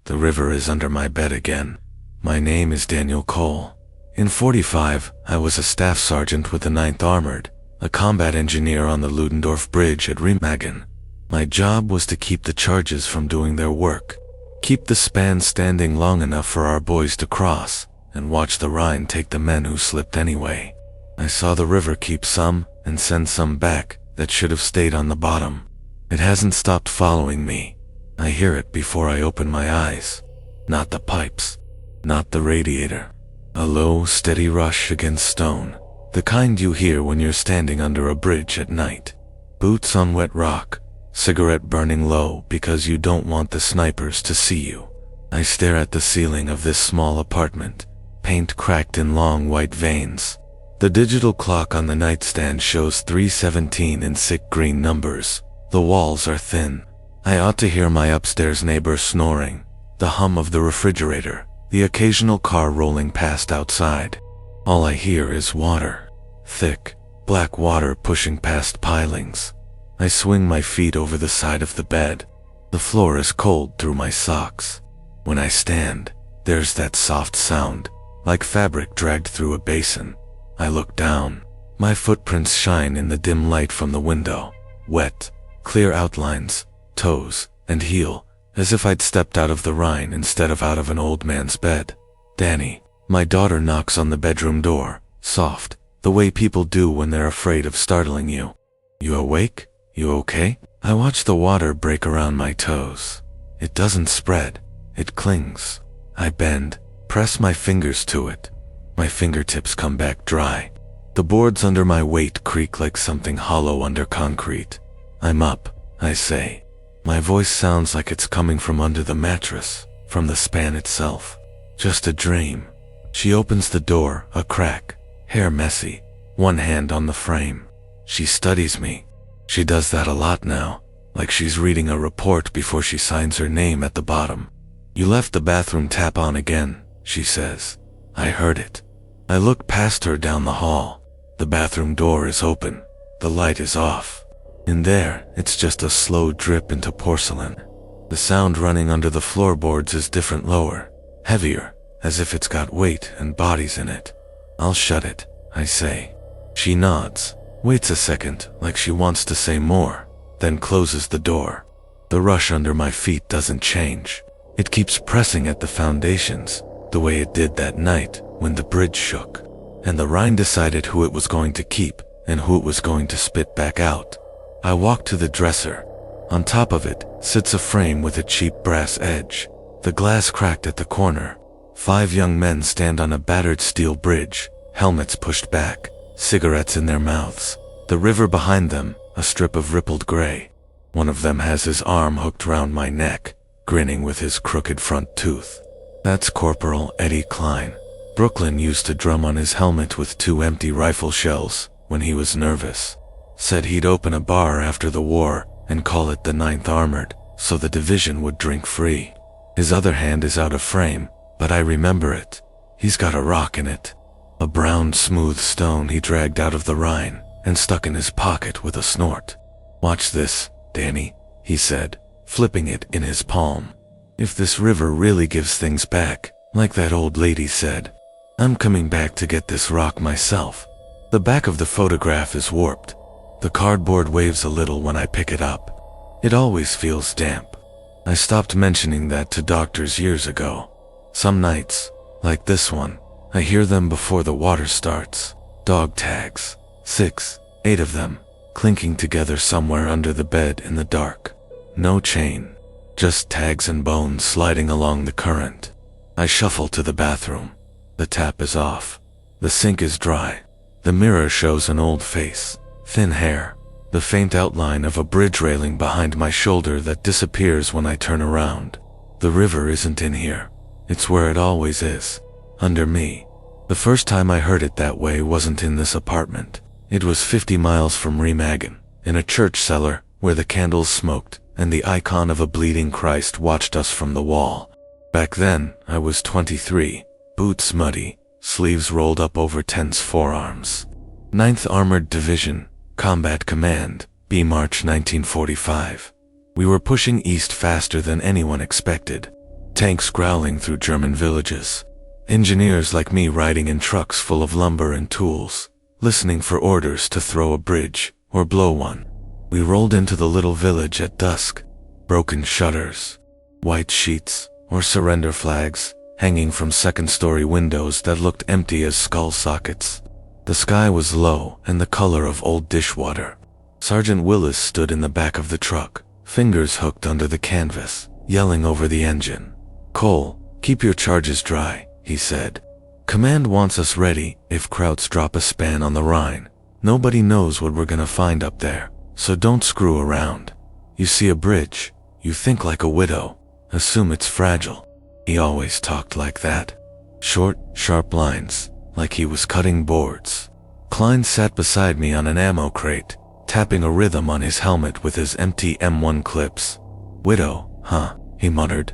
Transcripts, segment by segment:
The river is under my bed again. My name is Daniel Cole. In 45, I was a staff sergeant with the 9th Armored, a combat engineer on the Ludendorff Bridge at Remagen. My job was to keep the charges from doing their work, keep the span standing long enough for our boys to cross, and watch the Rhine take the men who slipped anyway. I saw the river keep some and send some back that should have stayed on the bottom. It hasn't stopped following me. I hear it before I open my eyes. Not the pipes, not the radiator. A low, steady rush against stone, the kind you hear when you're standing under a bridge at night. Boots on wet rock, cigarette burning low because you don't want the snipers to see you. I stare at the ceiling of this small apartment, paint cracked in long white veins. The digital clock on the nightstand shows 3:17 in sick green numbers. The walls are thin. I ought to hear my upstairs neighbor snoring, the hum of the refrigerator, the occasional car rolling past outside. All I hear is water. Thick, black water pushing past pilings. I swing my feet over the side of the bed. The floor is cold through my socks. When I stand, there's that soft sound, like fabric dragged through a basin. I look down. My footprints shine in the dim light from the window. Wet, clear outlines, toes, and heel, as if I'd stepped out of the Rhine instead of out of an old man's bed. Danny, my daughter, knocks on the bedroom door, soft, the way people do when they're afraid of startling you. You awake? You okay? I watch the water break around my toes. It doesn't spread. It clings. I bend, press my fingers to it. My fingertips come back dry. The boards under my weight creak like something hollow under concrete. I'm up, I say. My voice sounds like it's coming from under the mattress, from the span itself. Just a dream. She opens the door, a crack, hair messy, one hand on the frame. She studies me. She does that a lot now, like she's reading a report before she signs her name at the bottom. You left the bathroom tap on again, she says. I heard it. I look past her down the hall. The bathroom door is open. The light is off. In there, it's just a slow drip into porcelain. The sound running under the floorboards is different, lower, heavier, as if it's got weight and bodies in it. I'll shut it, I say. She nods, waits a second like she wants to say more, then closes the door. The rush under my feet doesn't change. It keeps pressing at the foundations, the way it did that night when the bridge shook, and the Rhine decided who it was going to keep and who it was going to spit back out. I walk to the dresser. On top of it sits a frame with a cheap brass edge, the glass cracked at the corner. 5 young men stand on a battered steel bridge, helmets pushed back, cigarettes in their mouths. The river behind them, a strip of rippled gray. One of them has his arm hooked round my neck, grinning with his crooked front tooth. That's Corporal Eddie Klein. Brooklyn used to drum on his helmet with 2 empty rifle shells when he was nervous. Said he'd open a bar after the war and call it the 9th Armored, so the division would drink free. His other hand is out of frame, but I remember it. He's got a rock in it. A brown, smooth stone he dragged out of the Rhine and stuck in his pocket with a snort. Watch this, Danny, he said, flipping it in his palm. If this river really gives things back, like that old lady said, I'm coming back to get this rock myself. The back of the photograph is warped. The cardboard waves a little when I pick it up. It always feels damp. I stopped mentioning that to doctors years ago. Some nights, like this one, I hear them before the water starts. Dog tags. 6, 8 of them, clinking together somewhere under the bed in the dark. No chain, just tags and bones sliding along the current. I shuffle to the bathroom. The tap is off. The sink is dry. The mirror shows an old face, thin hair, the faint outline of a bridge railing behind my shoulder that disappears when I turn around. The river isn't in here. It's where it always is, under me. The first time I heard it that way wasn't in this apartment. It was 50 miles from Remagen, in a church cellar where the candles smoked and the icon of a bleeding Christ watched us from the wall. Back then, I was 23, boots muddy, sleeves rolled up over tense forearms. 9th Armored Division, Combat Command, B. March 1945. We were pushing east faster than anyone expected. Tanks growling through German villages. Engineers like me riding in trucks full of lumber and tools, listening for orders to throw a bridge or blow one. We rolled into the little village at dusk. Broken shutters, white sheets, or surrender flags hanging from second-story windows that looked empty as skull sockets. The sky was low and the color of old dishwater. Sergeant Willis stood in the back of the truck, fingers hooked under the canvas, yelling over the engine. "Cole, keep your charges dry," he said. "Command wants us ready if Krauts drop a span on the Rhine. Nobody knows what we're gonna find up there, so don't screw around. You see a bridge, you think like a widow, assume it's fragile." He always talked like that. Short, sharp lines, like he was cutting boards. Klein sat beside me on an ammo crate, tapping a rhythm on his helmet with his empty M1 clips. "Widow, huh?" he muttered.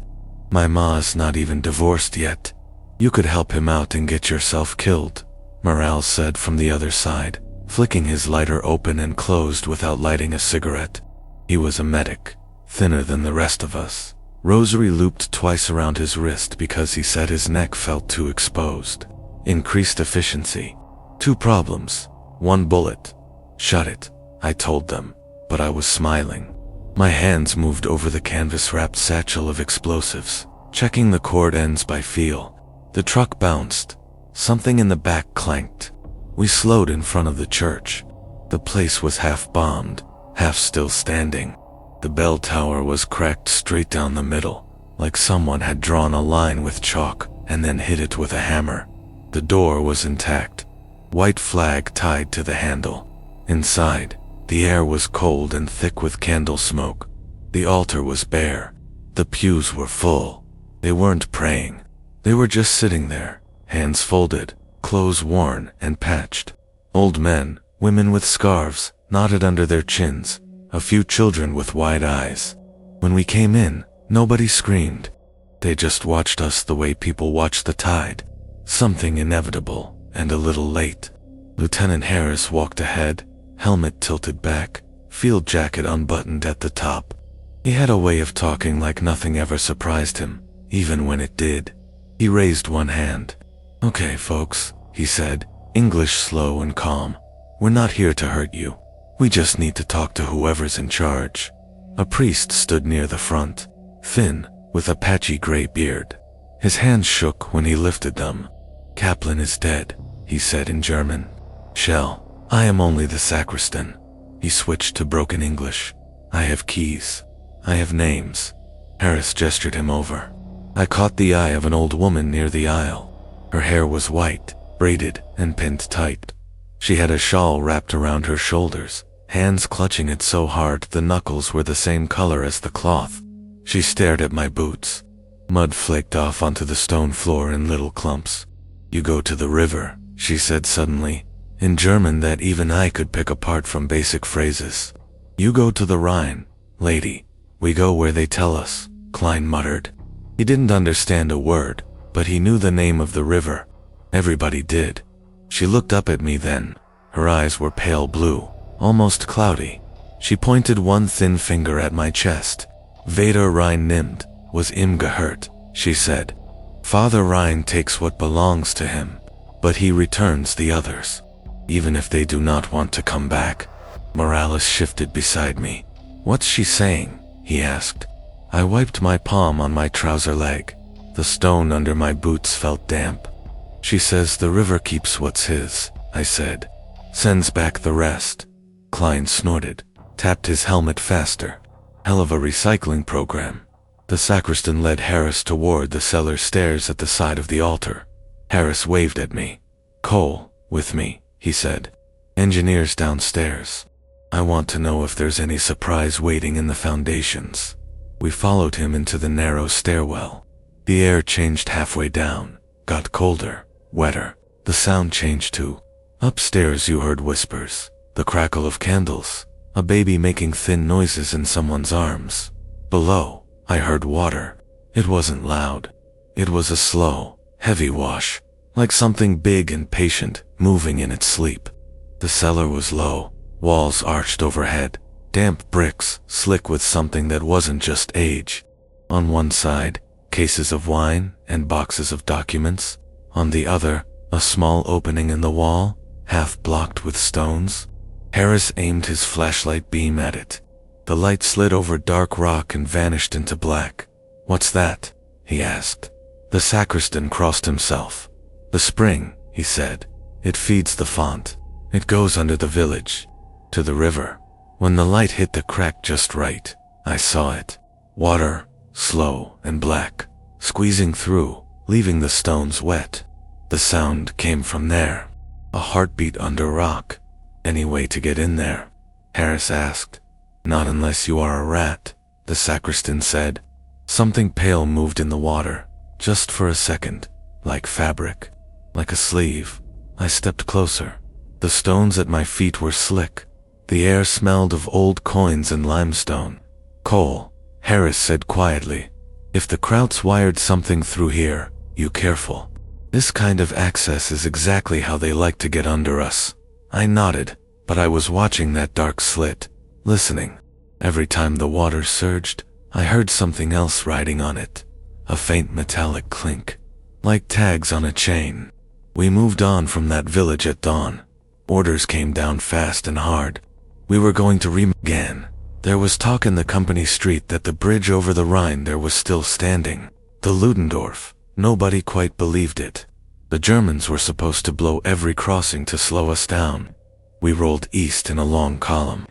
"My ma's not even divorced yet. You could help him out and get yourself killed," Morales said from the other side, flicking his lighter open and closed without lighting a cigarette. He was a medic, thinner than the rest of us. Rosary looped twice around his wrist because he said his neck felt too exposed. Increased efficiency. 2 problems. 1 bullet. "Shut it," I told them, but I was smiling. My hands moved over the canvas-wrapped satchel of explosives, checking the cord ends by feel. The truck bounced. Something in the back clanked. We slowed in front of the church. The place was half bombed, half still standing. The bell tower was cracked straight down the middle, like someone had drawn a line with chalk and then hit it with a hammer. The door was intact, white flag tied to the handle. Inside, the air was cold and thick with candle smoke. The altar was bare. The pews were full. They weren't praying. They were just sitting there, hands folded, clothes worn and patched. Old men, women with scarves, knotted under their chins, a few children with wide eyes. When we came in, nobody screamed. They just watched us the way people watch the tide. Something inevitable and a little late. Lieutenant Harris walked ahead, helmet tilted back, field jacket unbuttoned at the top. He had a way of talking like nothing ever surprised him, even when it did. He raised one hand. "Okay, folks," he said, English slow and calm. "We're not here to hurt you. We just need to talk to whoever's in charge." A priest stood near the front, thin, with a patchy gray beard. His hands shook when he lifted them. "Kaplan is dead," he said in German. "Shell, I am only the sacristan." He switched to broken English. "I have keys. I have names." Harris gestured him over. I caught the eye of an old woman near the aisle. Her hair was white, braided, and pinned tight. She had a shawl wrapped around her shoulders, hands clutching it so hard the knuckles were the same color as the cloth. She stared at my boots. Mud flaked off onto the stone floor in little clumps. "You go to the river," she said suddenly, in German that even I could pick apart from basic phrases. "You go to the Rhine, lady. We go where they tell us," Klein muttered. He didn't understand a word, but he knew the name of the river. Everybody did. She looked up at me then. Her eyes were pale blue, almost cloudy. She pointed one thin finger at my chest. "Vater Rhine nimmt, was ihm gehört," she said. "Father Rhine takes what belongs to him, but he returns the others, even if they do not want to come back." Morales shifted beside me. "What's she saying?" he asked. I wiped my palm on my trouser leg. The stone under my boots felt damp. "She says the river keeps what's his," I said. "Sends back the rest." Klein snorted, tapped his helmet faster. "Hell of a recycling program." The sacristan led Harris toward the cellar stairs at the side of the altar. Harris waved at me. "Cole, with me," he said. "Engineers downstairs. I want to know if there's any surprise waiting in the foundations." We followed him into the narrow stairwell. The air changed halfway down, got colder, wetter. The sound changed too. Upstairs you heard whispers, the crackle of candles, a baby making thin noises in someone's arms. Below, I heard water. It wasn't loud. It was a slow, heavy wash, like something big and patient, moving in its sleep. The cellar was low, walls arched overhead, damp bricks, slick with something that wasn't just age. On one side, cases of wine and boxes of documents. On the other, a small opening in the wall, half blocked with stones. Harris aimed his flashlight beam at it. The light slid over dark rock and vanished into black. "What's that?" he asked. The sacristan crossed himself. "The spring," he said. "It feeds the font. It goes under the village, to the river." When the light hit the crack just right, I saw it. Water, slow and black, squeezing through, leaving the stones wet. The sound came from there. A heartbeat under rock. "Any way to get in there?" Harris asked. "Not unless you are a rat," the sacristan said. Something pale moved in the water, just for a second, like fabric, like a sleeve. I stepped closer. The stones at my feet were slick. The air smelled of old coins and limestone. "Cole," Harris said quietly, "if the Krauts wired something through here, you careful. This kind of access is exactly how they like to get under us." I nodded, but I was watching that dark slit, listening. Every time the water surged, I heard something else riding on it. A faint metallic clink, like tags on a chain. We moved on from that village at dawn. Orders came down fast and hard. We were going to Remagen. There was talk in the company street that the bridge over the Rhine there was still standing. The Ludendorff. Nobody quite believed it. The Germans were supposed to blow every crossing to slow us down. We rolled east in a long column.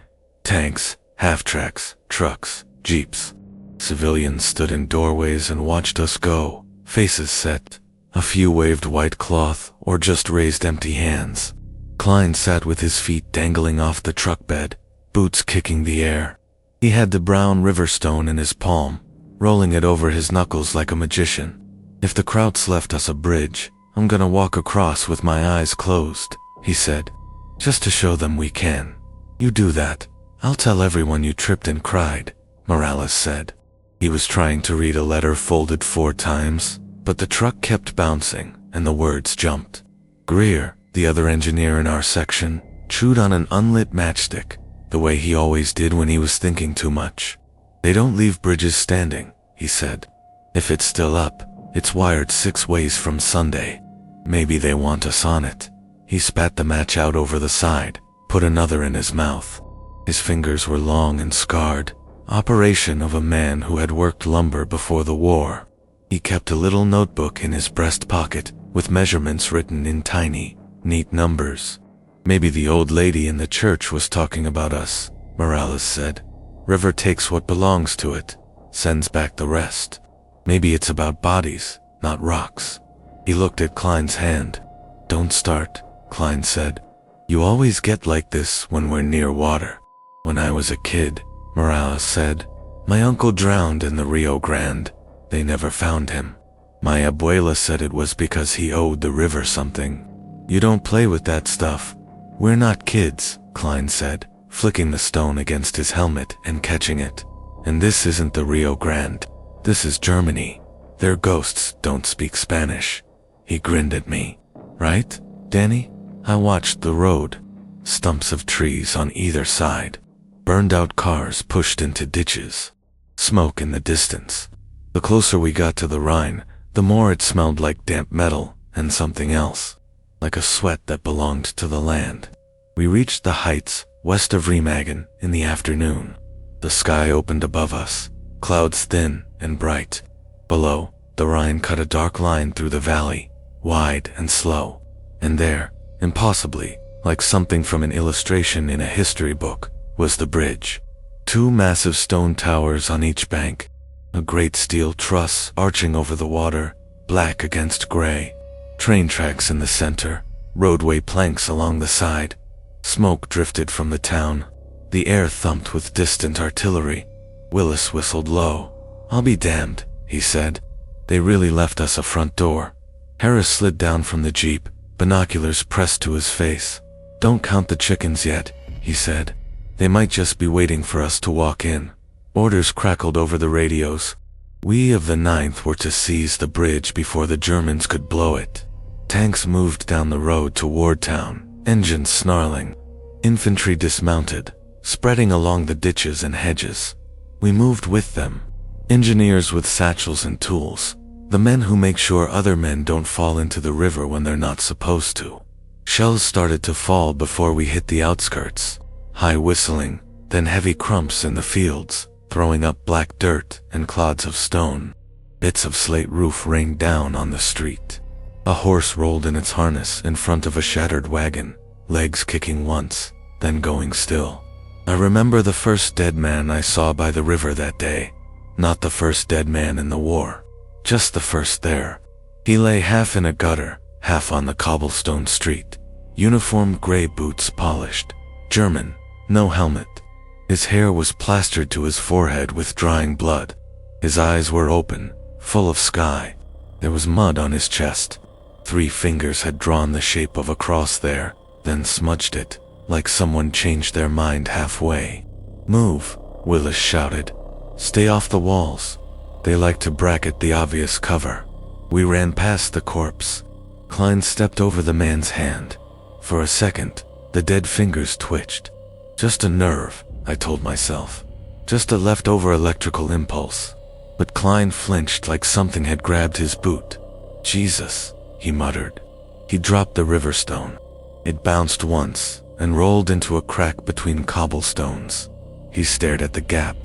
Tanks, half-tracks, trucks, jeeps. Civilians stood in doorways and watched us go, faces set. A few waved white cloth or just raised empty hands. Klein sat with his feet dangling off the truck bed, boots kicking the air. He had the brown river stone in his palm, rolling it over his knuckles like a magician. "If the Krauts left us a bridge, I'm gonna walk across with my eyes closed," he said. "Just to show them we can." "You do that. I'll tell everyone you tripped and cried," Morales said. He was trying to read a letter folded 4 times, but the truck kept bouncing and the words jumped. Greer, the other engineer in our section, chewed on an unlit matchstick, the way he always did when he was thinking too much. "They don't leave bridges standing," he said. "If it's still up, it's wired 6 ways from Sunday. Maybe they want us on it." He spat the match out over the side, put another in his mouth. His fingers were long and scarred, operation of a man who had worked lumber before the war. He kept a little notebook in his breast pocket with measurements written in tiny, neat numbers. "Maybe the old lady in the church was talking about us," Morales said. "River takes what belongs to it, sends back the rest. Maybe it's about bodies, not rocks." He looked at Klein's hand. "Don't start," Klein said. "You always get like this when we're near water." "When I was a kid," Morales said, "my uncle drowned in the Rio Grande. They never found him. My abuela said it was because he owed the river something." "You don't play with that stuff." "We're not kids," Klein said, flicking the stone against his helmet and catching it. "And this isn't the Rio Grande. This is Germany. Their ghosts don't speak Spanish." He grinned at me. "Right, Danny?" I watched the road. Stumps of trees on either side. Burned out cars pushed into ditches. Smoke in the distance. The closer we got to the Rhine, the more it smelled like damp metal and something else, like a sweat that belonged to the land. We reached the heights west of Remagen in the afternoon. The sky opened above us, clouds thin and bright. Below, the Rhine cut a dark line through the valley, wide and slow. And there, impossibly, like something from an illustration in a history book, was the bridge. 2 massive stone towers on each bank. A great steel truss arching over the water, black against gray. Train tracks in the center, roadway planks along the side. Smoke drifted from the town. The air thumped with distant artillery. Willis whistled low. "I'll be damned," he said. "They really left us a front door." Harris slid down from the jeep, binoculars pressed to his face. "Don't count the chickens yet," he said. "They might just be waiting for us to walk in." Orders crackled over the radios. We of the 9th were to seize the bridge before the Germans could blow it. Tanks moved down the road toward town, engines snarling. Infantry dismounted, spreading along the ditches and hedges. We moved with them. Engineers with satchels and tools. The men who make sure other men don't fall into the river when they're not supposed to. Shells started to fall before we hit the outskirts. High whistling, then heavy crumps in the fields, throwing up black dirt and clods of stone. Bits of slate roof rained down on the street. A horse rolled in its harness in front of a shattered wagon, legs kicking once, then going still. I remember the first dead man I saw by the river that day. Not the first dead man in the war, just the first there. He lay half in a gutter, half on the cobblestone street. Uniformed gray boots polished. German, no helmet. His hair was plastered to his forehead with drying blood. His eyes were open, full of sky. There was mud on his chest. 3 fingers had drawn the shape of a cross there, then smudged it, like someone changed their mind halfway. "Move," Willis shouted. "Stay off the walls." They like to bracket the obvious cover. We ran past the corpse. Klein stepped over the man's hand. For a second, the dead fingers twitched. Just a nerve, I told myself. Just a leftover electrical impulse. But Klein flinched like something had grabbed his boot. "Jesus," he muttered. He dropped the river stone. It bounced once and rolled into a crack between cobblestones. He stared at the gap.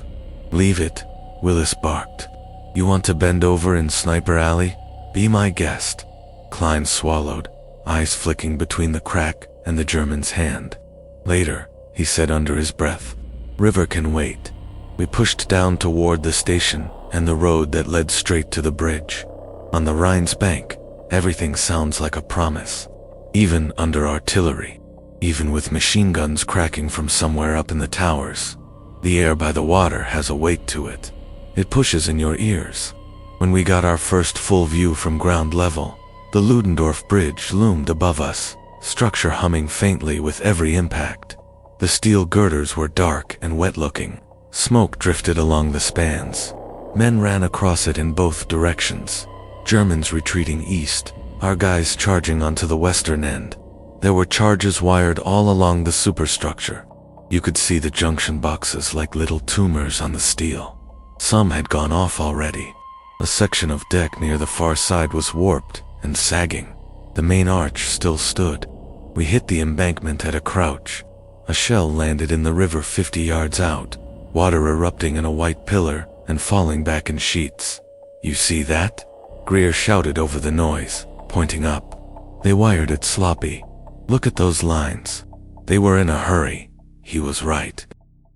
"Leave it," Willis barked. "You want to bend over in Sniper Alley? Be my guest." Klein swallowed, eyes flicking between the crack and the German's hand. "Later," he said under his breath. "River can wait." We pushed down toward the station and the road that led straight to the bridge. On the Rhine's bank, everything sounds like a promise. Even under artillery. Even with machine guns cracking from somewhere up in the towers. The air by the water has a weight to it. It pushes in your ears. When we got our first full view from ground level, the Ludendorff Bridge loomed above us, structure humming faintly with every impact. The steel girders were dark and wet-looking. Smoke drifted along the spans. Men ran across it in both directions. Germans retreating east, our guys charging onto the western end. There were charges wired all along the superstructure. You could see the junction boxes like little tumors on the steel. Some had gone off already. A section of deck near the far side was warped and sagging. The main arch still stood. We hit the embankment at a crouch. A shell landed in the river 50 yards out, water erupting in a white pillar and falling back in sheets. "You see that?" Greer shouted over the noise, pointing up. "They wired it sloppy. Look at those lines. They were in a hurry." He was right.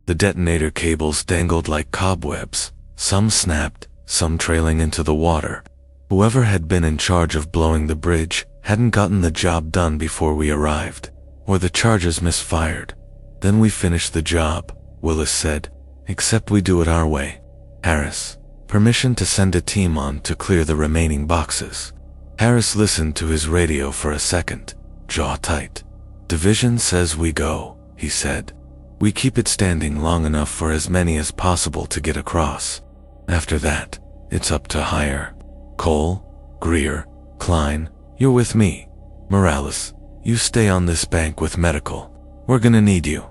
The detonator cables dangled like cobwebs, some snapped, some trailing into the water. Whoever had been in charge of blowing the bridge hadn't gotten the job done before we arrived, or the charges misfired. "Then we finished the job," Willis said, "except we do it our way. Harris, permission to send a team on to clear the remaining boxes." Harris listened to his radio for a second, jaw tight. "Division says we go," he said. "We keep it standing long enough for as many as possible to get across. After that, it's up to higher. Cole, Greer, Klein, you're with me. Morales, you stay on this bank with medical. We're gonna need you.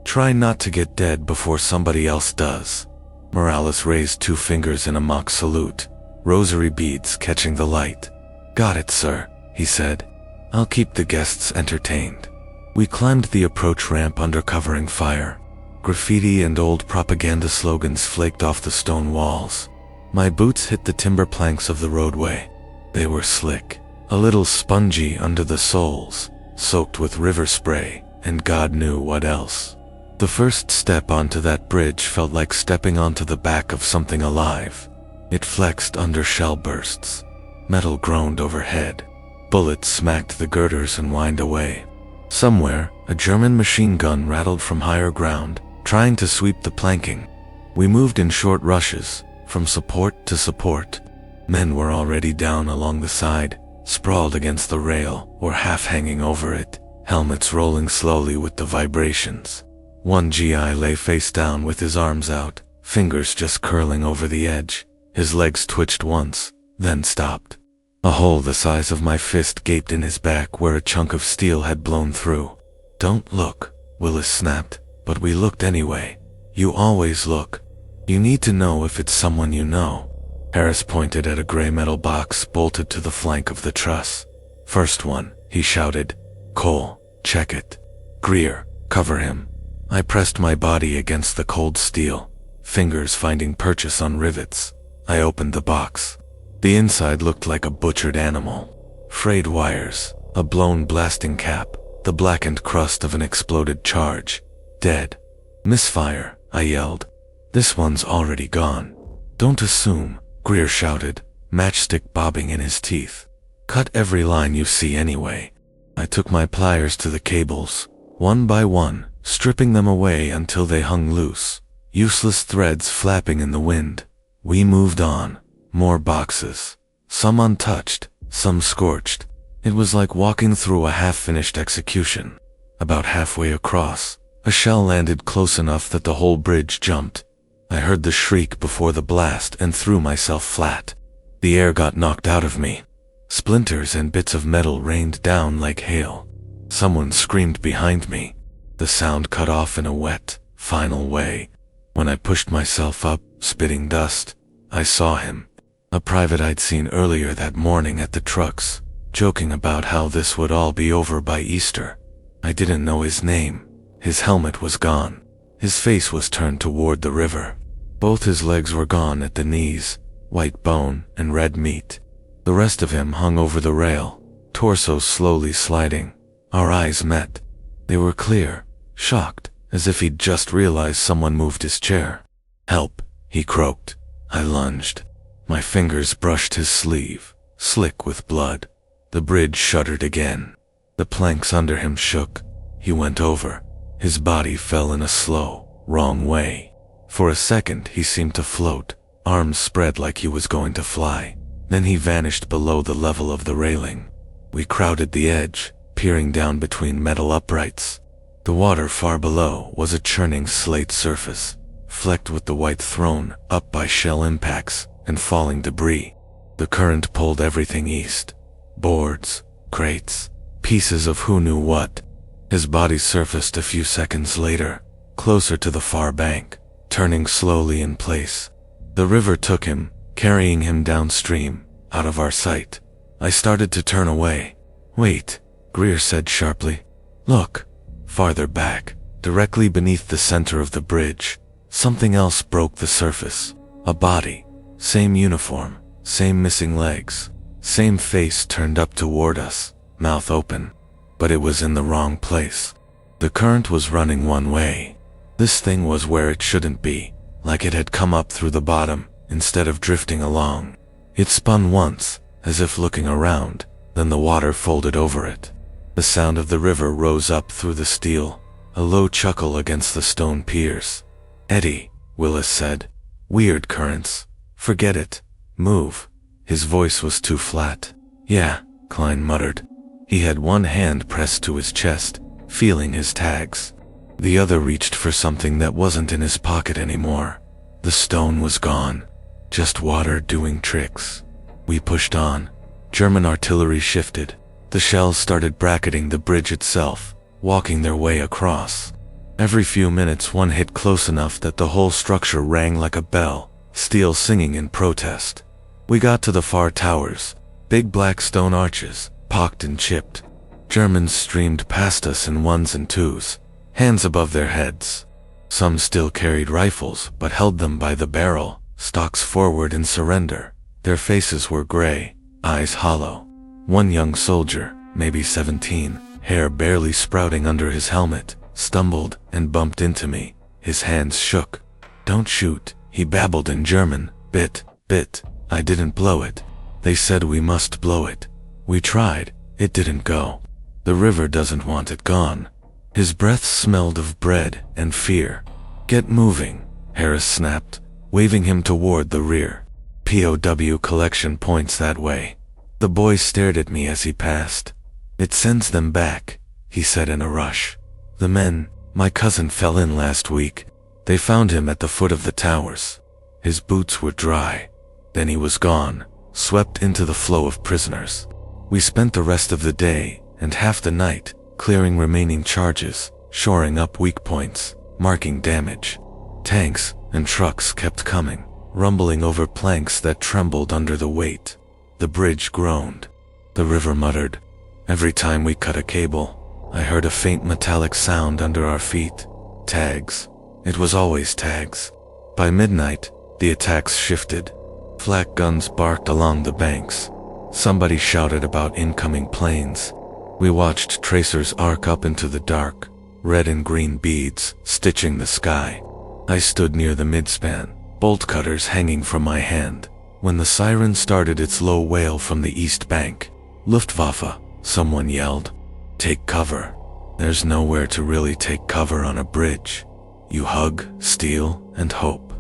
Try not to get dead before somebody else does." Morales raised 2 fingers in a mock salute, rosary beads catching the light. "Got it, sir," he said. "I'll keep the guests entertained." We climbed the approach ramp under covering fire. Graffiti and old propaganda slogans flaked off the stone walls. My boots hit the timber planks of the roadway. They were slick, a little spongy under the soles, soaked with river spray, and God knew what else. The first step onto that bridge felt like stepping onto the back of something alive. It flexed under shell bursts. Metal groaned overhead. Bullets smacked the girders and whined away. Somewhere, a German machine gun rattled from higher ground, trying to sweep the planking. We moved in short rushes, from support to support. Men were already down along the side, sprawled against the rail or half hanging over it, helmets rolling slowly with the vibrations. One GI lay face down with his arms out, fingers just curling over the edge. His legs twitched once, then stopped. A hole the size of my fist gaped in his back where a chunk of steel had blown through. "Don't look," Willis snapped, but we looked anyway. "You always look. You need to know if it's someone you know. Harris pointed at a gray metal box bolted to the flank of the truss. First one, he shouted. Cole, check it. Greer, cover him. I pressed my body against the cold steel, fingers finding purchase on rivets. I opened the box. The inside looked like a butchered animal. Frayed wires, a blown blasting cap, the blackened crust of an exploded charge. Dead. Misfire, I yelled. This one's already gone. Don't assume, Greer shouted, matchstick bobbing in his teeth. Cut every line you see anyway. I took my pliers to the cables, one by one, stripping them away until they hung loose, useless threads flapping in the wind. We moved on. More boxes. Some untouched, some scorched. It was like walking through a half-finished execution. About halfway across, a shell landed close enough that the whole bridge jumped. I heard the shriek before the blast and threw myself flat. The air got knocked out of me. Splinters and bits of metal rained down like hail. Someone screamed behind me. The sound cut off in a wet, final way. When I pushed myself up, spitting dust, I saw him. A private I'd seen earlier that morning at the trucks, joking about how this would all be over by Easter. I didn't know his name. His helmet was gone. His face was turned toward the river. Both his legs were gone at the knees, white bone and red meat. The rest of him hung over the rail, torso slowly sliding. Our eyes met. They were clear, shocked, as if he'd just realized someone moved his chair. Help, he croaked. I lunged. My fingers brushed his sleeve, slick with blood. The bridge shuddered again. The planks under him shook. He went over. His body fell in a slow, wrong way. For a second he seemed to float, arms spread like he was going to fly. Then he vanished below the level of the railing. We crowded the edge, peering down between metal uprights. The water far below was a churning slate surface, flecked with the white thrown up by shell impacts and falling debris. The current pulled everything east. Boards, crates, pieces of who knew what. His body surfaced a few seconds later, closer to the far bank, turning slowly in place. The river took him, carrying him downstream, out of our sight. I started to turn away. Wait, Greer said sharply. Look. Farther back, directly beneath the center of the bridge, something else broke the surface. A body. Same uniform, same missing legs, same face turned up toward us, mouth open. But it was in the wrong place. The current was running one way. This thing was where it shouldn't be, like it had come up through the bottom, instead of drifting along. It spun once, as if looking around, then the water folded over it. The sound of the river rose up through the steel, a low chuckle against the stone piers. Eddie, Willis said. Weird currents. Forget it. Move. His voice was too flat. Yeah, Klein muttered. He had one hand pressed to his chest, feeling his tags. The other reached for something that wasn't in his pocket anymore. The stone was gone. Just water doing tricks. We pushed on. German artillery shifted. The shells started bracketing the bridge itself, walking their way across. Every few minutes one hit close enough that the whole structure rang like a bell, steel singing in protest. We got to the far towers, big black stone arches, pocked and chipped. Germans streamed past us in ones and twos, hands above their heads. Some still carried rifles but held them by the barrel, stocks forward in surrender. Their faces were gray, eyes hollow. One young soldier, maybe 17, hair barely sprouting under his helmet, stumbled and bumped into me. His hands shook. Don't shoot, he babbled in German. Bit. I didn't blow it. They said we must blow it. We tried. It didn't go. The river doesn't want it gone. His breath smelled of bread and fear. Get moving, Harris snapped, waving him toward the rear. POW collection points that way. The boy stared at me as he passed. It sends them back, he said in a rush. The men, my cousin fell in last week. They found him at the foot of the towers. His boots were dry. Then he was gone, swept into the flow of prisoners. We spent the rest of the day and half the night clearing remaining charges, shoring up weak points, marking damage. Tanks, and trucks kept coming, rumbling over planks that trembled under the weight. The bridge groaned. The river muttered. Every time we cut a cable, I heard a faint metallic sound under our feet. Tags. It was always tags. By midnight, the attacks shifted. Flak guns barked along the banks. Somebody shouted about incoming planes. We watched tracers arc up into the dark, red and green beads stitching the sky. I stood near the midspan, bolt cutters hanging from my hand, when the siren started its low wail from the east bank. Luftwaffe, someone yelled. Take cover. There's nowhere to really take cover on a bridge. You hug, steal, and hope.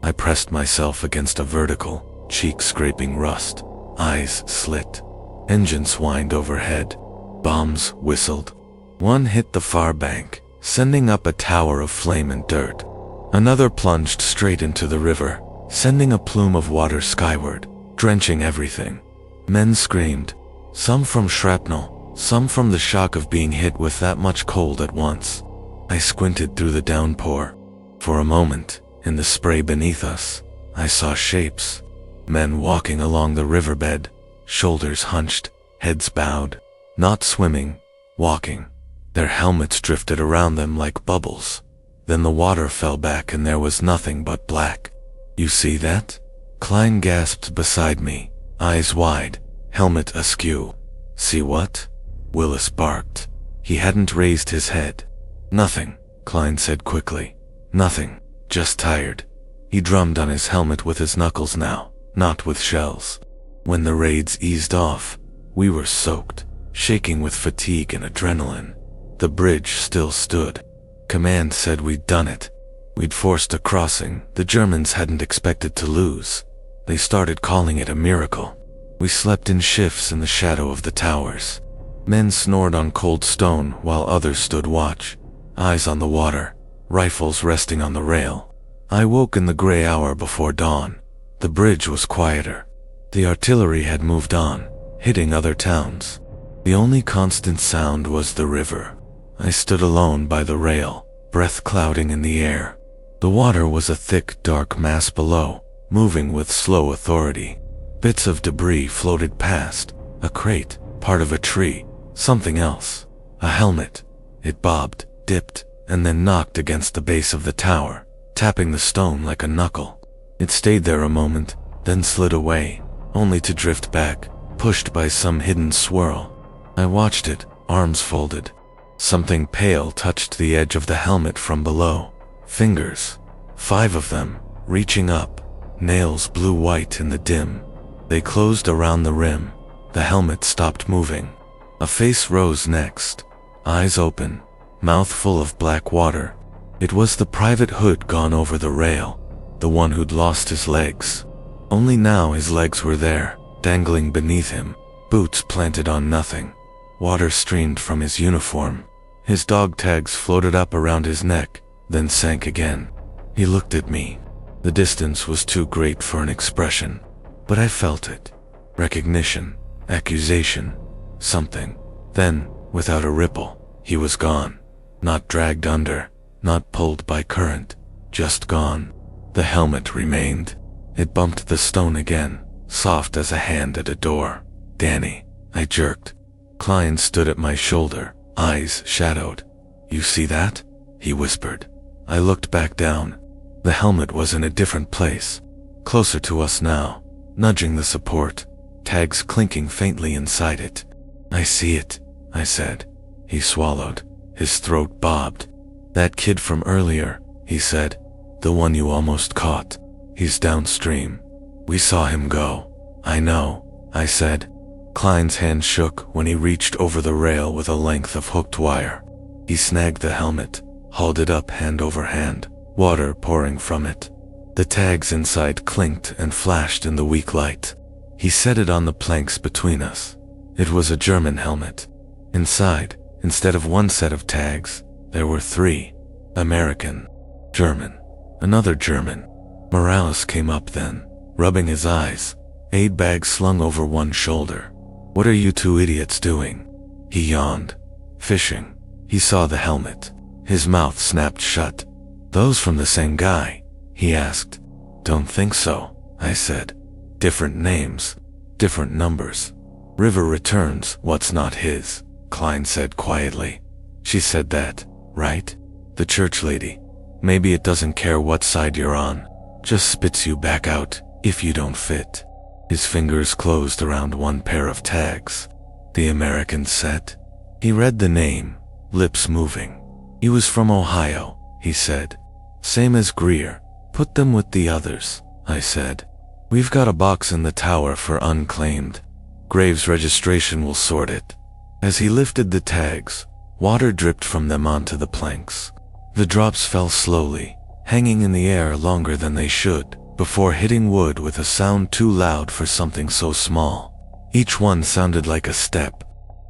I pressed myself against a vertical, cheek-scraping rust. Eyes slit. Engines whined overhead. Bombs whistled. One hit the far bank, sending up a tower of flame and dirt. Another plunged straight into the river, sending a plume of water skyward, drenching everything. Men screamed, some from shrapnel, some from the shock of being hit with that much cold at once. I squinted through the downpour. For a moment, in the spray beneath us, I saw shapes. Men walking along the riverbed, shoulders hunched, heads bowed. Not swimming, walking. Their helmets drifted around them like bubbles. Then the water fell back and there was nothing but black. You see that? Klein gasped beside me, eyes wide, helmet askew. See what? Willis barked. He hadn't raised his head. Nothing, Klein said quickly. Nothing, just tired. He drummed on his helmet with his knuckles now, not with shells. When the raids eased off, we were soaked, shaking with fatigue and adrenaline. The bridge still stood. Command said we'd done it. We'd forced a crossing the Germans hadn't expected to lose. They started calling it a miracle. We slept in shifts in the shadow of the towers. Men snored on cold stone while others stood watch, eyes on the water, rifles resting on the rail. I woke in the gray hour before dawn. The bridge was quieter. The artillery had moved on, hitting other towns. The only constant sound was the river. I stood alone by the rail, breath clouding in the air. The water was a thick, dark mass below, moving with slow authority. Bits of debris floated past, a crate, part of a tree, something else, a helmet. It bobbed, dipped, and then knocked against the base of the tower, tapping the stone like a knuckle. It stayed there a moment, then slid away, only to drift back, pushed by some hidden swirl. I watched it, arms folded. Something pale touched the edge of the helmet from below. Fingers, 5 of them, reaching up, nails blue-white in the dim. They closed around the rim. The helmet stopped moving. A face rose next, eyes open, mouth full of black water. It was the private who'd gone over the rail, the one who'd lost his legs. Only now his legs were there, dangling beneath him, boots planted on nothing. Water streamed from his uniform. His dog tags floated up around his neck, then sank again. He looked at me. The distance was too great for an expression, but I felt it. Recognition, accusation, something. Then, without a ripple, he was gone. Not dragged under, not pulled by current, just gone. The helmet remained. It bumped the stone again, soft as a hand at a door. Danny, I jerked. Klein stood at my shoulder, eyes shadowed. You see that? He whispered. I looked back down. The helmet was in a different place, closer to us now, nudging the support, tags clinking faintly inside it. I see it, I said. He swallowed. His throat bobbed. That kid from earlier, he said. The one you almost caught. He's downstream. We saw him go. I know, I said. Klein's hand shook when he reached over the rail with a length of hooked wire. He snagged the helmet, hauled it up hand over hand, water pouring from it. The tags inside clinked and flashed in the weak light. He set it on the planks between us. It was a German helmet. Inside, instead of one set of tags, there were 3. American, German, another German. Morales came up then, rubbing his eyes, aid bag slung over one shoulder. What are you 2 idiots doing? He yawned. Fishing. He saw the helmet. His mouth snapped shut. Those from the same guy. he asked. Don't think so, I said. Different names, different numbers. River returns what's not his, Klein said quietly. She said that, right? The church lady. Maybe it doesn't care what side you're on. Just spits you back out if you don't fit. His fingers closed around one pair of tags. The American set. He read the name, lips moving. He was from Ohio, he said. Same as Greer. Put them with the others, I said. We've got a box in the tower for unclaimed. Graves registration will sort it. As he lifted the tags, water dripped from them onto the planks. The drops fell slowly, hanging in the air longer than they should, before hitting wood with a sound too loud for something so small. Each one sounded like a step.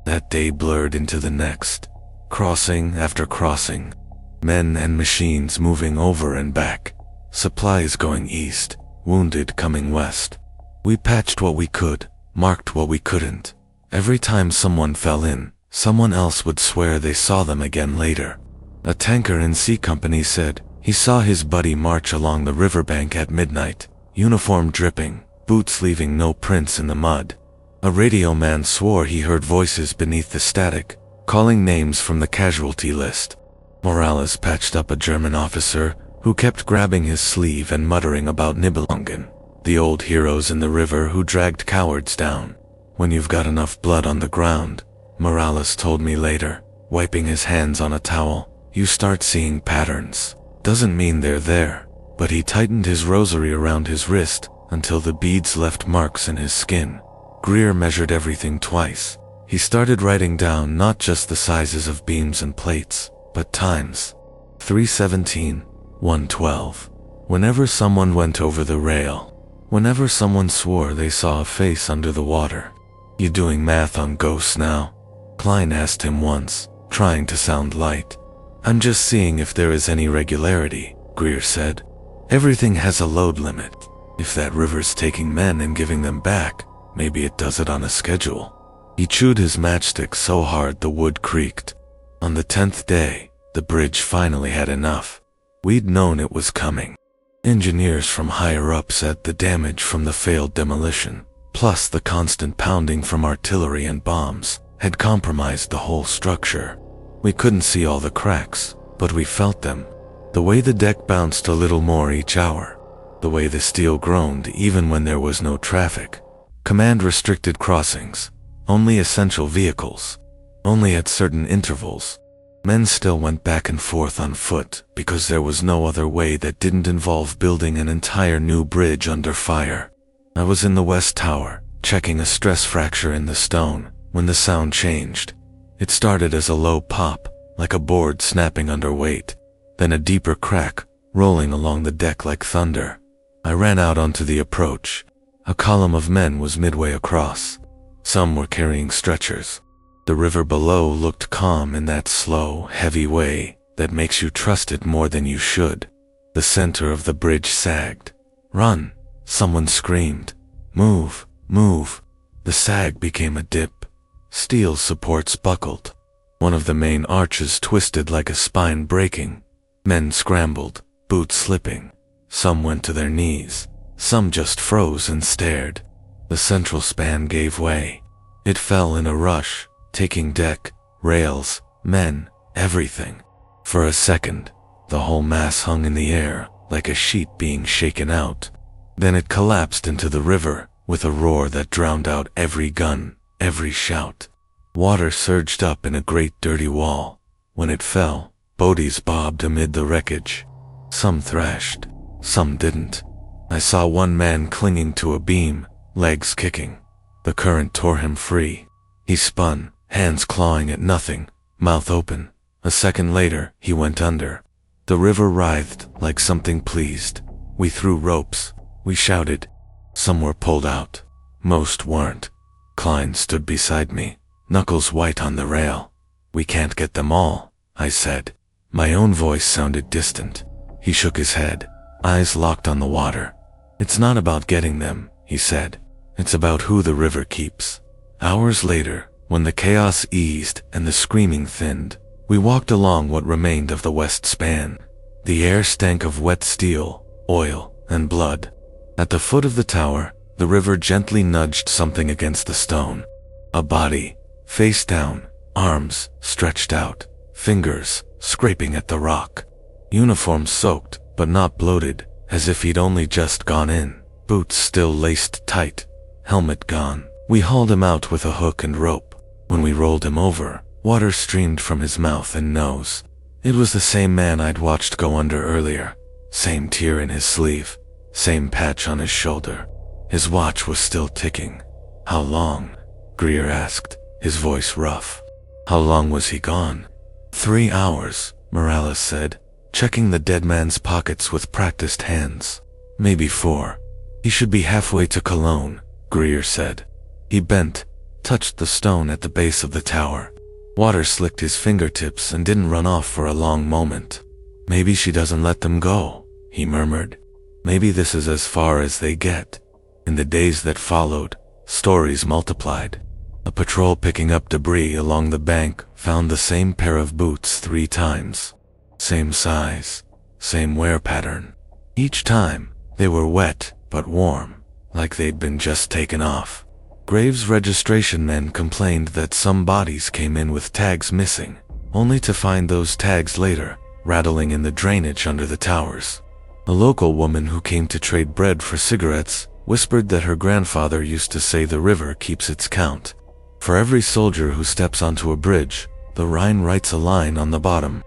That day blurred into the next, crossing after crossing. Men and machines moving over and back. Supplies going east, wounded coming west. We patched what we could, marked what we couldn't. Every time someone fell in, someone else would swear they saw them again later. A tanker in C Company said he saw his buddy march along the riverbank at midnight, uniform dripping, boots leaving no prints in the mud. A radio man swore he heard voices beneath the static, calling names from the casualty list. Morales patched up a German officer who kept grabbing his sleeve and muttering about Nibelungen, the old heroes in the river who dragged cowards down. When you've got enough blood on the ground, Morales told me later, wiping his hands on a towel, you start seeing patterns. Doesn't mean they're there, but he tightened his rosary around his wrist until the beads left marks in his skin. Greer measured everything twice. He started writing down not just the sizes of beams and plates, but times. 317, 112. Whenever someone went over the rail, whenever someone swore they saw a face under the water. You doing math on ghosts now? Klein asked him once, trying to sound light. I'm just seeing if there is any regularity, Greer said. Everything has a load limit. If that river's taking men and giving them back, maybe it does it on a schedule. He chewed his matchstick so hard the wood creaked. On the 10th day, the bridge finally had enough. We'd known it was coming. Engineers from higher up said the damage from the failed demolition, plus the constant pounding from artillery and bombs, had compromised the whole structure. We couldn't see all the cracks, but we felt them. The way the deck bounced a little more each hour. The way the steel groaned even when there was no traffic. Command restricted crossings. Only essential vehicles. Only at certain intervals. Men still went back and forth on foot because there was no other way that didn't involve building an entire new bridge under fire. I was in the West Tower, checking a stress fracture in the stone, when the sound changed. It started as a low pop, like a board snapping under weight, then a deeper crack, rolling along the deck like thunder. I ran out onto the approach. A column of men was midway across. Some were carrying stretchers. The river below looked calm in that slow, heavy way that makes you trust it more than you should. The center of the bridge sagged. Run! Someone screamed. Move! Move! The sag became a dip. Steel supports buckled. One of the main arches twisted like a spine breaking. Men scrambled, boots slipping. Some went to their knees. Some just froze and stared. The central span gave way. It fell in a rush, taking deck, rails, men, everything. For a second, the whole mass hung in the air like a sheet being shaken out. Then it collapsed into the river with a roar that drowned out every gun, every shout. Water surged up in a great dirty wall. When it fell, boaties bobbed amid the wreckage. Some thrashed, some didn't. I saw one man clinging to a beam, legs kicking. The current tore him free. He spun, hands clawing at nothing, mouth open. A second later, he went under. The river writhed like something pleased. We threw ropes. We shouted. Some were pulled out. Most weren't. Klein stood beside me, knuckles white on the rail. We can't get them all, I said. My own voice sounded distant. He shook his head, eyes locked on the water. It's not about getting them, he said. It's about who the river keeps. Hours later, when the chaos eased and the screaming thinned, we walked along what remained of the west span. The air stank of wet steel, oil, and blood. At the foot of the tower, the river gently nudged something against the stone. A body, face down, arms stretched out, fingers scraping at the rock. Uniform soaked, but not bloated, as if he'd only just gone in. Boots still laced tight, helmet gone. We hauled him out with a hook and rope. When we rolled him over, water streamed from his mouth and nose. It was the same man I'd watched go under earlier. Same tear in his sleeve, same patch on his shoulder. His watch was still ticking. How long? Greer asked, his voice rough. How long was he gone? 3 hours, Morales said, checking the dead man's pockets with practiced hands. Maybe 4. He should be halfway to Cologne, Greer said. He bent, touched the stone at the base of the tower. Water slicked his fingertips and didn't run off for a long moment. Maybe she doesn't let them go, he murmured. Maybe this is as far as they get. In the days that followed, stories multiplied. A patrol picking up debris along the bank found the same pair of boots 3 times. Same size, same wear pattern. Each time, they were wet but warm, like they'd been just taken off. Graves registration men complained that some bodies came in with tags missing, only to find those tags later, rattling in the drainage under the towers. A local woman who came to trade bread for cigarettes whispered that her grandfather used to say the river keeps its count. For every soldier who steps onto a bridge, the Rhine writes a line on the bottom.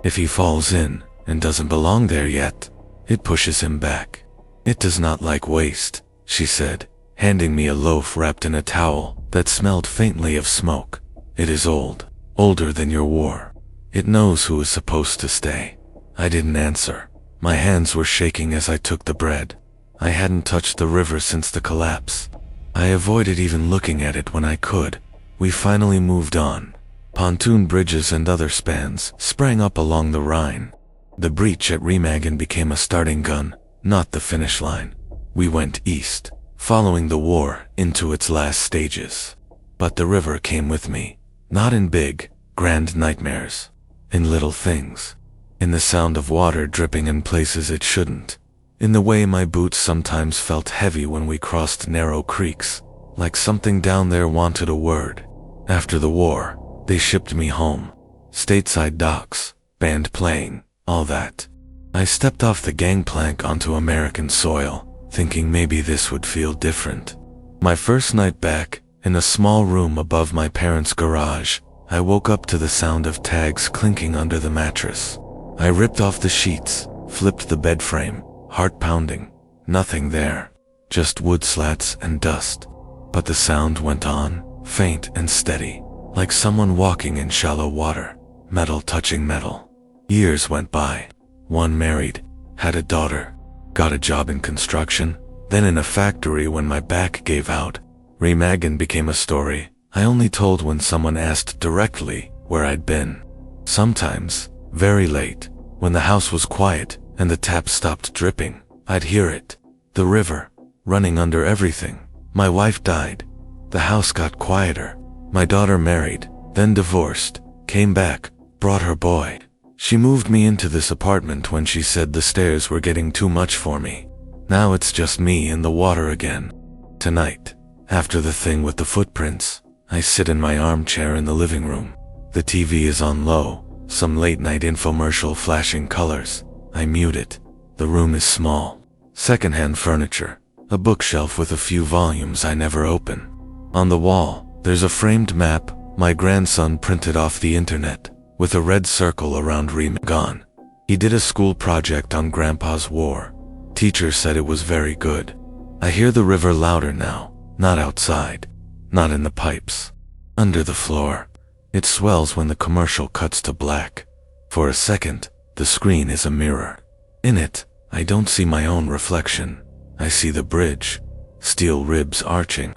If he falls in and doesn't belong there yet, it pushes him back. It does not like waste, she said, handing me a loaf wrapped in a towel that smelled faintly of smoke. It is old, older than your war. It knows who is supposed to stay. I didn't answer. My hands were shaking as I took the bread. I hadn't touched the river since the collapse. I avoided even looking at it when I could. We finally moved on. Pontoon bridges and other spans sprang up along the Rhine. The breach at Remagen became a starting gun, not the finish line. We went east, following the war into its last stages. But the river came with me, not in big, grand nightmares, in little things. In the sound of water dripping in places it shouldn't. In the way my boots sometimes felt heavy when we crossed narrow creeks, like something down there wanted a word. After the war, they shipped me home. Stateside docks, band playing, all that. I stepped off the gangplank onto American soil, thinking maybe this would feel different. My first night back, in a small room above my parents' garage, I woke up to the sound of tags clinking under the mattress. I ripped off the sheets, flipped the bed frame, heart pounding. Nothing there, just wood slats and dust. But the sound went on, faint and steady, like someone walking in shallow water, metal touching metal. Years went by. One married, had a daughter, got a job in construction, then in a factory when my back gave out. Remagen became a story I only told when someone asked directly where I'd been. Sometimes, very late, when the house was quiet and the tap stopped dripping, I'd hear it. The river, running under everything. My wife died. The house got quieter. My daughter married, then divorced, came back, brought her boy. She moved me into this apartment when she said the stairs were getting too much for me. Now it's just me in the water again. Tonight, after the thing with the footprints, I sit in my armchair in the living room. The TV is on low, some late-night infomercial flashing colors. I mute it. The room is small. Secondhand furniture, a bookshelf with a few volumes I never open. On the wall, there's a framed map my grandson printed off the internet, with a red circle around Remagen. He did a school project on Grandpa's war. Teacher said it was very good. I hear the river louder now, not outside, not in the pipes, under the floor. It swells when the commercial cuts to black. For a second, the screen is a mirror. In it, I don't see my own reflection. I see the bridge, steel ribs arching,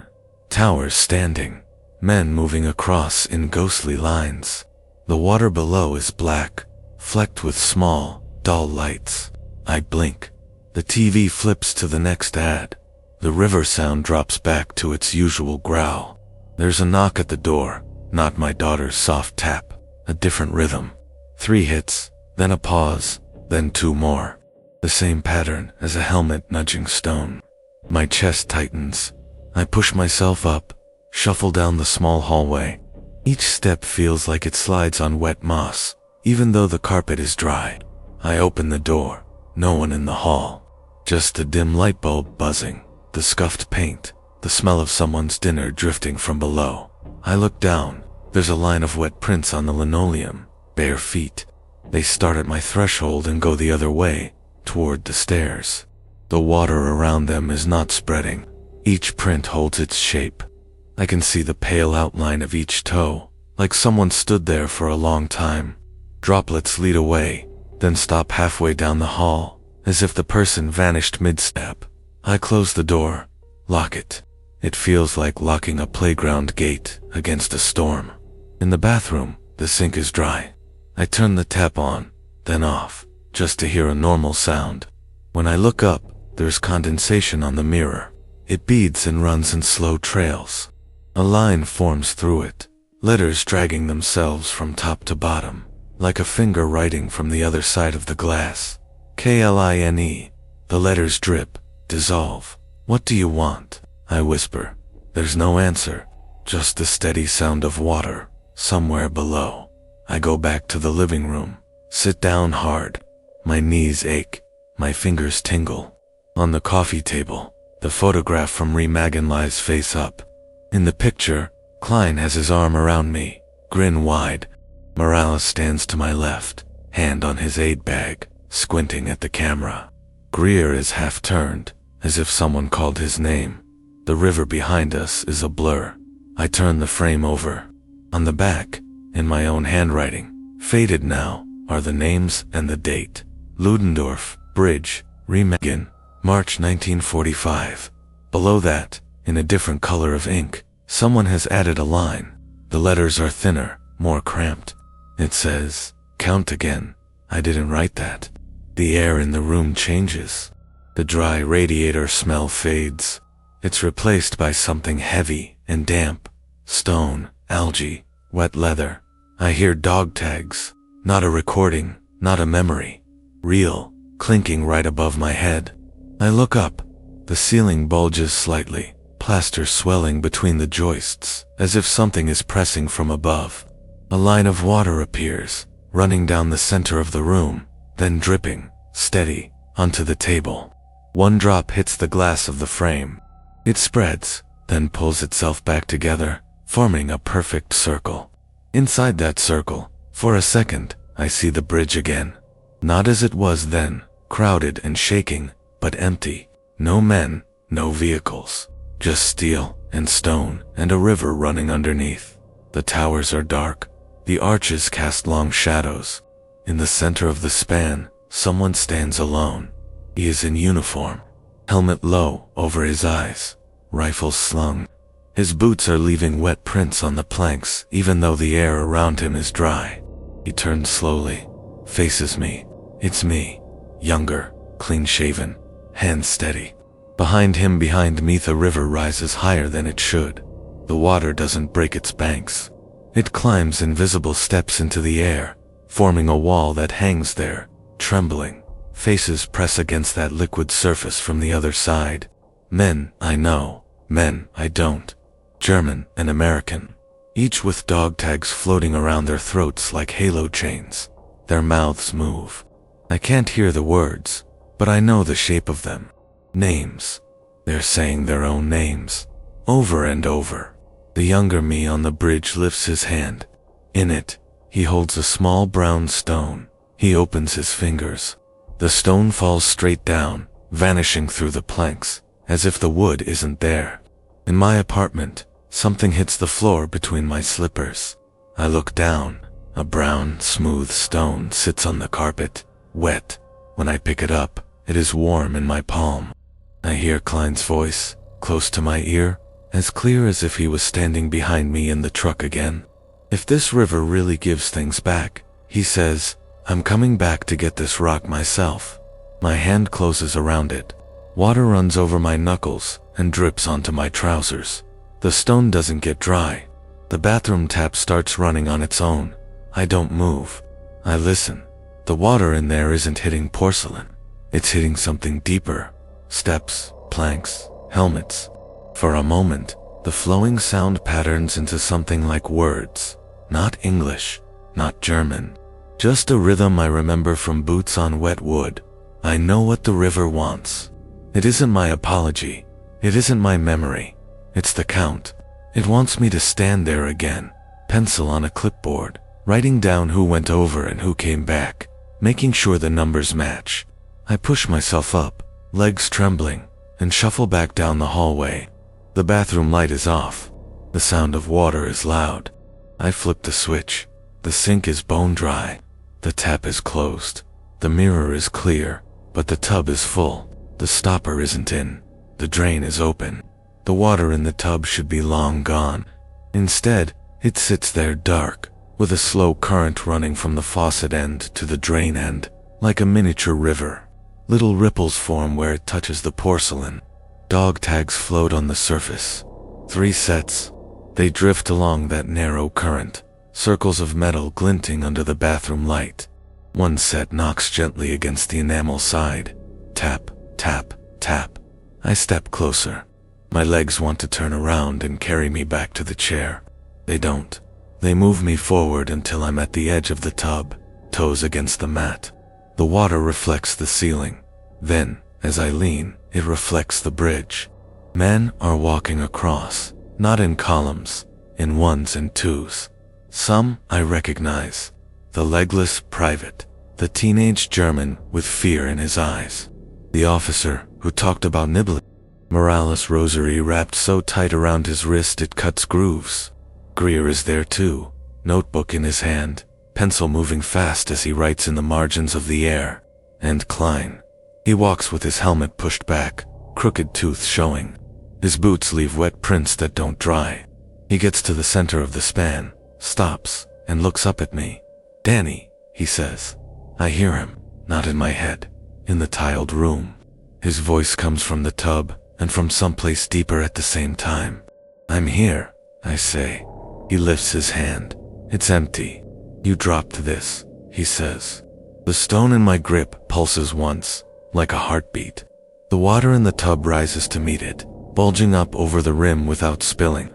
towers standing, men moving across in ghostly lines. The water below is black, flecked with small, dull lights. I blink. The TV flips to the next ad. The river sound drops back to its usual growl. There's a knock at the door, not my daughter's soft tap, a different rhythm. 3 hits, then a pause, then 2 more. The the same pattern as a helmet nudging stone. My chest tightens. I push myself up, shuffle down the small hallway. Each step feels like it slides on wet moss, even though the carpet is dry. I open the door. No one in the hall. Just a dim light bulb buzzing, the scuffed paint, the smell of someone's dinner drifting from below. I look down. There's a line of wet prints on the linoleum, bare feet. They start at my threshold and go the other way, toward the stairs. The water around them is not spreading. Each print holds its shape. I can see the pale outline of each toe, like someone stood there for a long time. Droplets lead away, then stop halfway down the hall, as if the person vanished mid-step. I close the door, lock it. It feels like locking a playground gate against a storm. In the bathroom, the sink is dry. I turn the tap on, then off, just to hear a normal sound. When I look up, there's condensation on the mirror. It beads and runs in slow trails. A line forms through it, letters dragging themselves from top to bottom, like a finger writing from the other side of the glass. Kline. The letters drip, dissolve. What do you want? I whisper. There's no answer, just the steady sound of water, somewhere below. I go back to the living room, sit down hard. My knees ache, my fingers tingle. On the coffee table, the photograph from Remagen lies face up. In the picture, Klein has his arm around me, grin wide. Morales stands to my left, hand on his aid bag, squinting at the camera. Greer is half turned, as if someone called his name. The river behind us is a blur. I turn the frame over. On the back, in my own handwriting, faded now, are the names and the date. Ludendorff Bridge, Remagen, March 1945. Below that, in a different color of ink, someone has added a line. The letters are thinner, more cramped. It says, "Count again." I didn't write that. The air in the room changes. The dry radiator smell fades. It's replaced by something heavy and damp. Stone, algae, wet leather. I hear dog tags. Not a recording, not a memory. Real, clinking right above my head. I look up. The ceiling bulges slightly, plaster swelling between the joists, as if something is pressing from above. A line of water appears, running down the center of the room, then dripping, steady, onto the table. One drop hits the glass of the frame. It spreads, then pulls itself back together, forming a perfect circle. Inside that circle, for a second, I see the bridge again. Not as it was then, crowded and shaking, but empty. No men, no vehicles. Just steel and stone and a river running underneath. The towers are dark. The arches cast long shadows. In the center of the span, someone stands alone. He is in uniform, helmet low over his eyes, rifle slung. His boots are leaving wet prints on the planks even though the air around him is dry. He turns slowly, faces me. It's me, younger, clean-shaven, hands steady. Behind him, behind me, the river rises higher than it should. The water doesn't break its banks. It climbs invisible steps into the air, forming a wall that hangs there, trembling. Faces press against that liquid surface from the other side. Men I know, men I don't. German and American, each with dog tags floating around their throats like halo chains. Their mouths move. I can't hear the words, but I know the shape of them. Names. They're saying their own names, over and over. The younger me on the bridge lifts his hand. In it, he holds a small brown stone. He opens his fingers. The stone falls straight down, vanishing through the planks, as if the wood isn't there. In my apartment, something hits the floor between my slippers. I look down. A brown, smooth stone sits on the carpet, wet. When I pick it up, it is warm in my palm. I hear Klein's voice, close to my ear, as clear as if he was standing behind me in the truck again. If this river really gives things back, he says, I'm coming back to get this rock myself. My hand closes around it. Water runs over my knuckles and drips onto my trousers. The stone doesn't get dry. The bathroom tap starts running on its own. I don't move. I listen. The water in there isn't hitting porcelain. It's hitting something deeper. Steps, planks, helmets. For a moment, the flowing sound patterns into something like words. Not English, not German. Just a rhythm I remember from boots on wet wood. I know what the river wants. It isn't my apology. It isn't my memory. It's the count. It wants me to stand there again, pencil on a clipboard, writing down who went over and who came back, making sure the numbers match. I push myself up, legs trembling, and shuffle back down the hallway. The bathroom light is off. The sound of water is loud. I flip the switch. The sink is bone dry. The tap is closed. The mirror is clear, but the tub is full. The stopper isn't in. The drain is open. The water in the tub should be long gone. Instead, it sits there dark, with a slow current running from the faucet end to the drain end, like a miniature river. Little ripples form where it touches the porcelain. Dog tags float on the surface. 3 sets. They drift along that narrow current, circles of metal glinting under the bathroom light. 1 set knocks gently against the enamel side. Tap, tap, tap. I step closer. My legs want to turn around and carry me back to the chair. They don't. They move me forward until I'm at the edge of the tub, toes against the mat. The water reflects the ceiling. Then, as I lean, it reflects the bridge. Men are walking across, not in columns, in 1s and 2s. Some I recognize. The legless private, the teenage German with fear in his eyes. The officer who talked about nibbling. Morales' rosary wrapped so tight around his wrist it cuts grooves. Greer is there too, notebook in his hand, pencil moving fast as he writes in the margins of the air. And Klein. He walks with his helmet pushed back, crooked tooth showing. His boots leave wet prints that don't dry. He gets to the center of the span, stops, and looks up at me. "Danny," he says. I hear him, not in my head, in the tiled room. His voice comes from the tub, and from someplace deeper at the same time. "I'm here," I say. He lifts his hand. "It's empty. You dropped this," he says. The stone in my grip pulses once, like a heartbeat. The water in the tub rises to meet it, bulging up over the rim without spilling.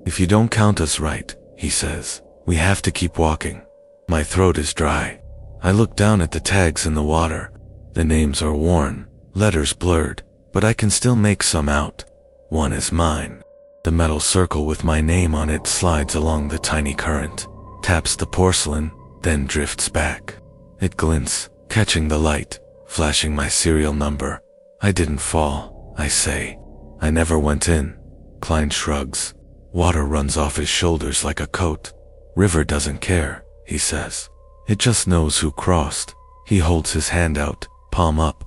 "If you don't count us right," he says, "we have to keep walking." My throat is dry. I look down at the tags in the water. The names are worn, letters blurred, but I can still make some out. 1 is mine. The metal circle with my name on it slides along the tiny current, taps the porcelain, then drifts back. It glints, catching the light, flashing my serial number. "I didn't fall," I say. "I never went in." Klein shrugs. Water runs off his shoulders like a coat. "River doesn't care," he says. "It just knows who crossed." He holds his hand out, palm up.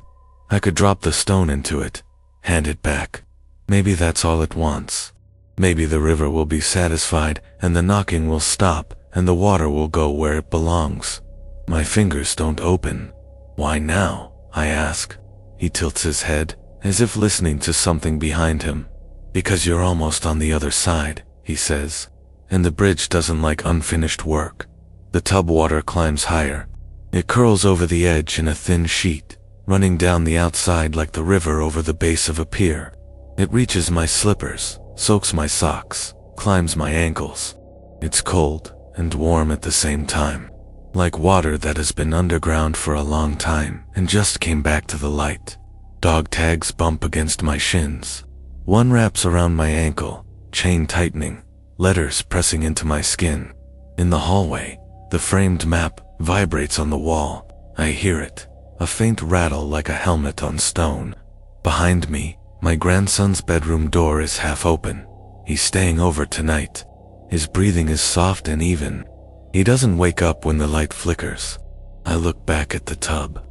I could drop the stone into it, hand it back. Maybe that's all it wants. Maybe the river will be satisfied and the knocking will stop and the water will go where it belongs. My fingers don't open. "Why now?" I ask. He tilts his head, as if listening to something behind him. "Because you're almost on the other side," he says. "And the bridge doesn't like unfinished work." The tub water climbs higher. It curls over the edge in a thin sheet, running down the outside like the river over the base of a pier. It reaches my slippers, soaks my socks, climbs my ankles. It's cold and warm at the same time, like water that has been underground for a long time and just came back to the light. Dog tags bump against my shins. 1 wraps around my ankle, chain tightening, letters pressing into my skin. In the hallway, the framed map vibrates on the wall. I hear it, a faint rattle like a helmet on stone. Behind me, my grandson's bedroom door is half open. He's staying over tonight. His breathing is soft and even. He doesn't wake up when the light flickers. I look back at the tub.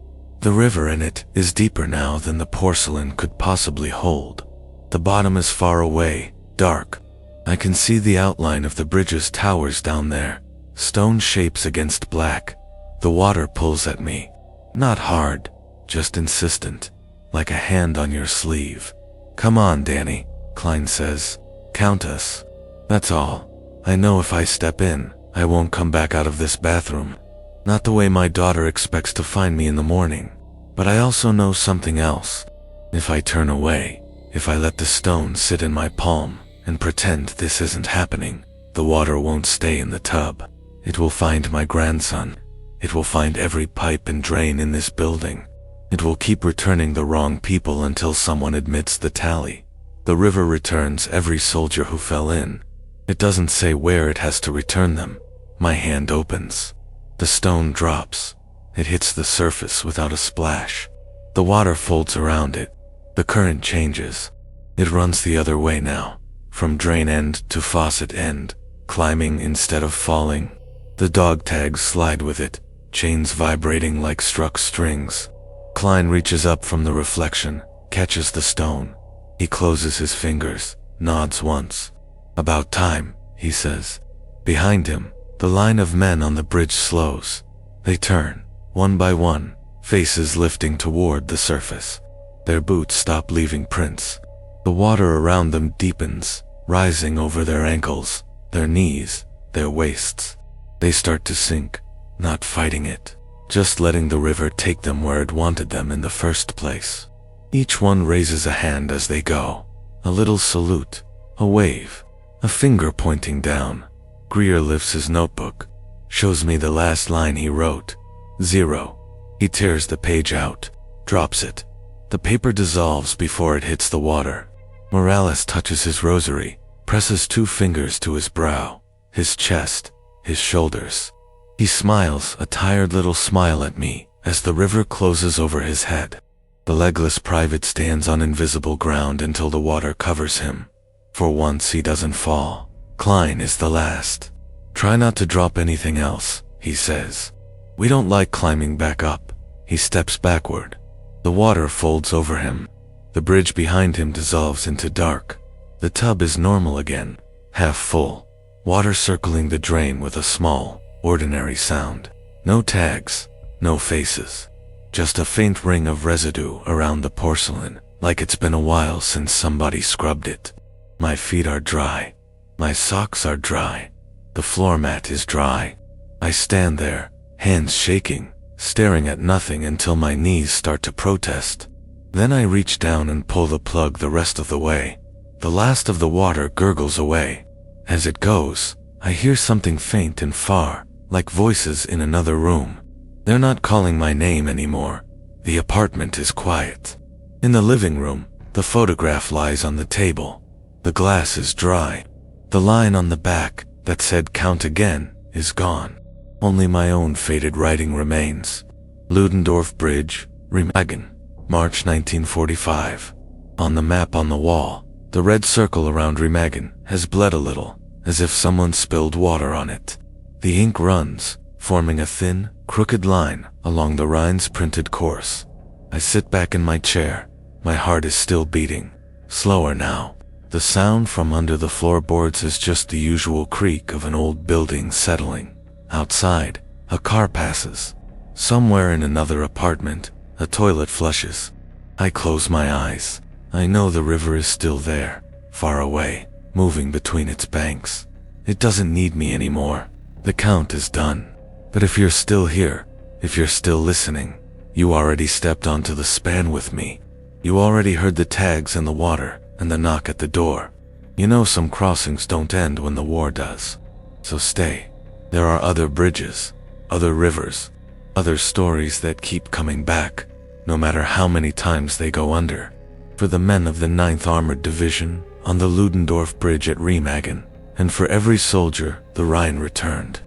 The river in it is deeper now than the porcelain could possibly hold. The bottom is far away, dark. I can see the outline of the bridge's towers down there, stone shapes against black. The water pulls at me. Not hard, just insistent, like a hand on your sleeve. "Come on, Danny," Klein says. "Count us." That's all. I know if I step in, I won't come back out of this bathroom. Not the way my daughter expects to find me in the morning. But I also know something else. If I turn away, if I let the stone sit in my palm and pretend this isn't happening, the water won't stay in the tub. It will find my grandson. It will find every pipe and drain in this building. It will keep returning the wrong people until someone admits the tally. The river returns every soldier who fell in. It doesn't say where it has to return them. My hand opens. The stone drops. It hits the surface without a splash. The water folds around it. The current changes. It runs the other way now, from drain end to faucet end, climbing instead of falling. The dog tags slide with it, chains vibrating like struck strings. Klein reaches up from the reflection, catches the stone. He closes his fingers, nods once. "About time," he says. Behind him, the line of men on the bridge slows. They turn, one by one, faces lifting toward the surface. Their boots stop leaving prints. The water around them deepens, rising over their ankles, their knees, their waists. They start to sink, not fighting it, just letting the river take them where it wanted them in the first place. Each one raises a hand as they go. A little salute, a wave, a finger pointing down. Greer lifts his notebook, shows me the last line he wrote. 0. He tears the page out, drops it. The paper dissolves before it hits the water. Morales touches his rosary, presses 2 fingers to his brow, his chest, his shoulders. He smiles, a tired little smile at me, as the river closes over his head. The legless private stands on invisible ground until the water covers him. For once he doesn't fall. Klein is the last. "Try not to drop anything else," he says. We don't like climbing back up. He steps backward. The water folds over him. The bridge behind him dissolves into dark. The tub is normal again, half full. Water circling the drain with a small, ordinary sound. No tags, no faces. Just a faint ring of residue around the porcelain, like it's been a while since somebody scrubbed it. My feet are dry. My socks are dry. The floor mat is dry. I stand there, hands shaking, staring at nothing until my knees start to protest. Then I reach down and pull the plug the rest of the way. The last of the water gurgles away. As it goes, I hear something faint and far, like voices in another room. They're not calling my name anymore. The apartment is quiet. In the living room, the photograph lies on the table. The glass is dry. The line on the back that said "Count again" is gone. Only my own faded writing remains. Ludendorff Bridge, Remagen, March 1945. On the map on the wall, the red circle around Remagen has bled a little, as if someone spilled water on it. The ink runs, forming a thin, crooked line along the Rhine's printed course. I sit back in my chair. My heart is still beating, slower now. The sound from under the floorboards is just the usual creak of an old building settling. Outside, a car passes. Somewhere in another apartment, a toilet flushes. I close my eyes. I know the river is still there, far away, moving between its banks. It doesn't need me anymore. The count is done. But if you're still here, if you're still listening, you already stepped onto the span with me. You already heard the tags in the water and the knock at the door. You know some crossings don't end when the war does. So stay. There are other bridges, other rivers, other stories that keep coming back, no matter how many times they go under. For the men of the 9th Armored Division on the Ludendorff Bridge at Remagen, and for every soldier the Rhine returned.